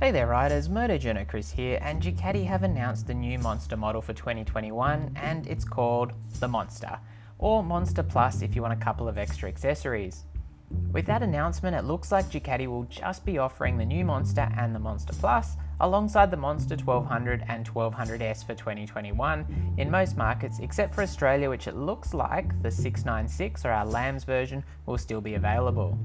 Hey there riders, Moto Journo Kris here, and Ducati have announced the new Monster model for 2021 and it's called the Monster, or Monster Plus if you want a couple of extra accessories. With that announcement, it looks like Ducati will just be offering the new Monster and the Monster Plus alongside the Monster 1200 and 1200S for 2021 in most markets except for Australia, which it looks like the 696 or our Lambs version will still be available.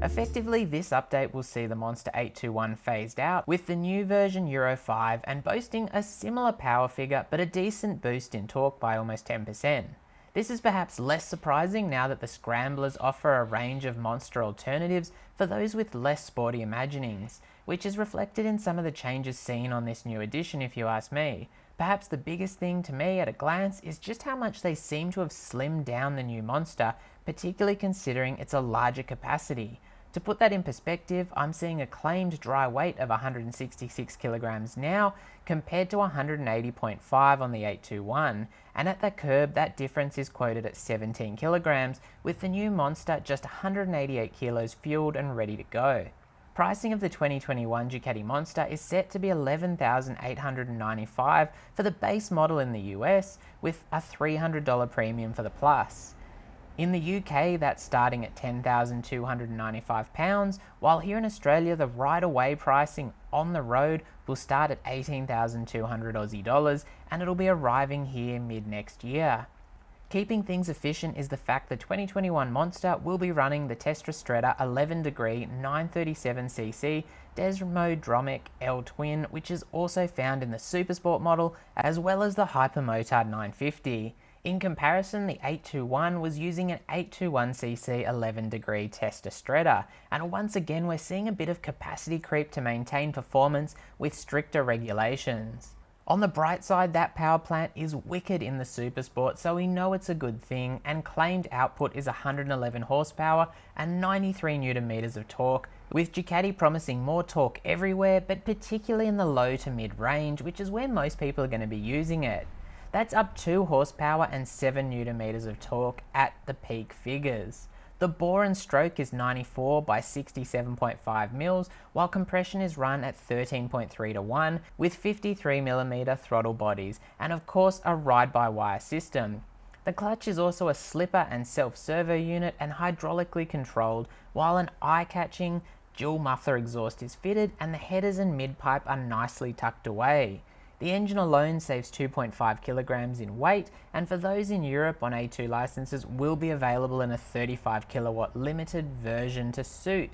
Effectively, this update will see the Monster 821 phased out, with the new version Euro 5 and boasting a similar power figure but a decent boost in torque by almost 10%. This is perhaps less surprising now that the Scramblers offer a range of Monster alternatives for those with less sporty imaginings, which is reflected in some of the changes seen on this new edition if you ask me. Perhaps the biggest thing to me at a glance is just how much they seem to have slimmed down the new Monster, particularly considering it's a larger capacity. To put that in perspective, I'm seeing a claimed dry weight of 166 kilograms now compared to 180.5 on the 821, and at the curb that difference is quoted at 17 kilograms, with the new Monster just 188 kilos fueled and ready to go. Pricing of the 2021 Ducati Monster is set to be $11,895 for the base model in the US, with a $300 premium for the Plus. In the UK, that's starting at £10,295, while here in Australia, the right-of-way pricing on the road will start at 18,200 Aussie dollars, and it'll be arriving here mid-next year. Keeping things efficient is the fact the 2021 Monster will be running the Testastretta 11-degree 937cc Desmodromic L-Twin, which is also found in the Supersport model, as well as the Hypermotard 950. In comparison, the 821 was using an 821cc 11-degree Testastretta, and once again we're seeing a bit of capacity creep to maintain performance with stricter regulations. On the bright side, that power plant is wicked in the Supersport, so we know it's a good thing, and claimed output is 111 horsepower and 93 Newton meters of torque, with Ducati promising more torque everywhere, but particularly in the low to mid range, which is where most people are going to be using it. That's up 2 horsepower and 7 Newton meters of torque at the peak figures. The bore and stroke is 94 by 67.5 mils, while compression is run at 13.3 to 1 with 53mm throttle bodies, and of course a ride-by-wire system. The clutch is also a slipper and self-servo unit and hydraulically controlled, while an eye-catching dual muffler exhaust is fitted and the headers and mid-pipe are nicely tucked away. The engine alone saves 2.5 kilograms in weight, and for those in Europe on A2 licenses will be available in a 35 kilowatt limited version to suit.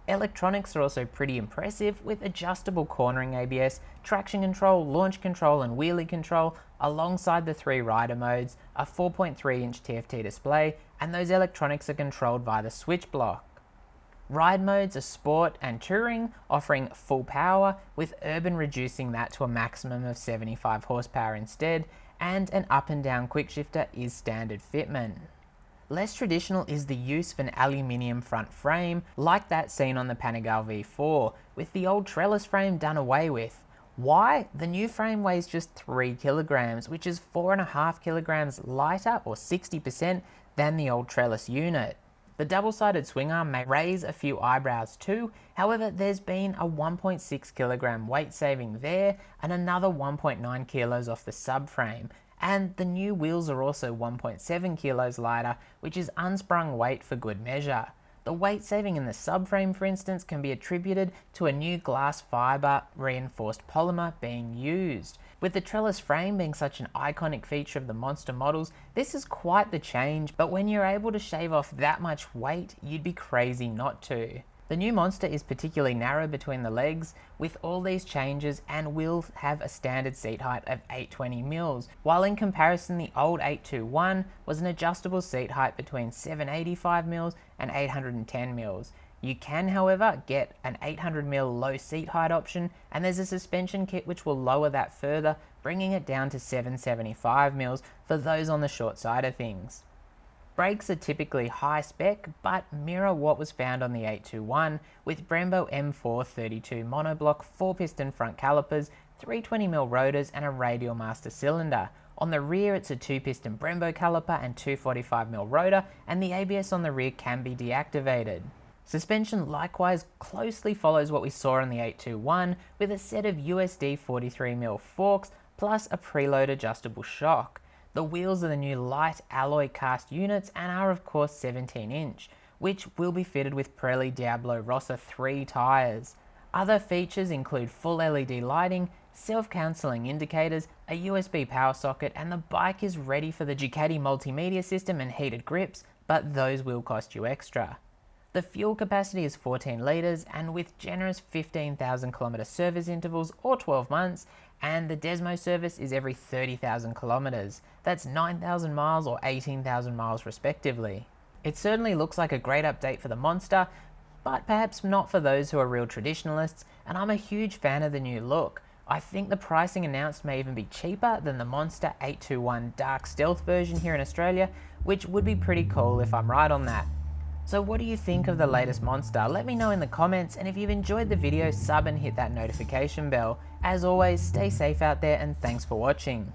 Electronics are also pretty impressive, with adjustable cornering ABS, traction control, launch control and wheelie control, alongside the 3 rider modes, a 4.3-inch TFT display, and those electronics are controlled via the switch block. Ride modes are Sport and Touring, offering full power, with Urban reducing that to a maximum of 75 horsepower instead, and an up and down quickshifter is standard fitment. Less traditional is the use of an aluminium front frame, like that seen on the Panigale V4, with the old trellis frame done away with. Why? The new frame weighs just 3 kilograms, which is 4.5 kilograms lighter, or 60%, than the old trellis unit. The double-sided swing arm may raise a few eyebrows too, however there's been a 1.6 kilogram weight saving there and another 1.9 kilos off the subframe, and the new wheels are also 1.7 kilos lighter, which is unsprung weight for good measure. The weight saving in the subframe, for instance, can be attributed to a new glass fibre reinforced polymer being used. With the trellis frame being such an iconic feature of the Monster models, this is quite the change, but when you're able to shave off that much weight, you'd be crazy not to. The new Monster is particularly narrow between the legs with all these changes and will have a standard seat height of 820 mils, while in comparison the old 821 was an adjustable seat height between 785 mils and 810 mils. You can, however, get an 800mm low seat height option, and there's a suspension kit which will lower that further, bringing it down to 775mm for those on the short side of things. Brakes are typically high spec, but mirror what was found on the 821, with Brembo M432 monoblock 4-piston front calipers, 320mm rotors and a radial master cylinder. On the rear it's a 2-piston Brembo caliper and 245mm rotor, and the ABS on the rear can be deactivated. Suspension likewise closely follows what we saw on the 821 with a set of USD 43mm forks plus a preload adjustable shock. The wheels are the new light alloy cast units and are of course 17-inch, which will be fitted with Pirelli Diablo Rossa 3 tyres. Other features include full LED lighting, self-counselling indicators, a USB power socket, and the bike is ready for the Ducati multimedia system and heated grips, but those will cost you extra. The fuel capacity is 14 litres and with generous 15,000 kilometre service intervals or 12 months, and the Desmo service is every 30,000 kilometres. That's 9,000 miles or 18,000 miles respectively. It certainly looks like a great update for the Monster, but perhaps not for those who are real traditionalists, and I'm a huge fan of the new look. I think the pricing announced may even be cheaper than the Monster 821 Dark Stealth version here in Australia, which would be pretty cool if I'm right on that. So what do you think of the latest Monster? Let me know in the comments, and if you've enjoyed the video, sub and hit that notification bell. As always, stay safe out there and thanks for watching.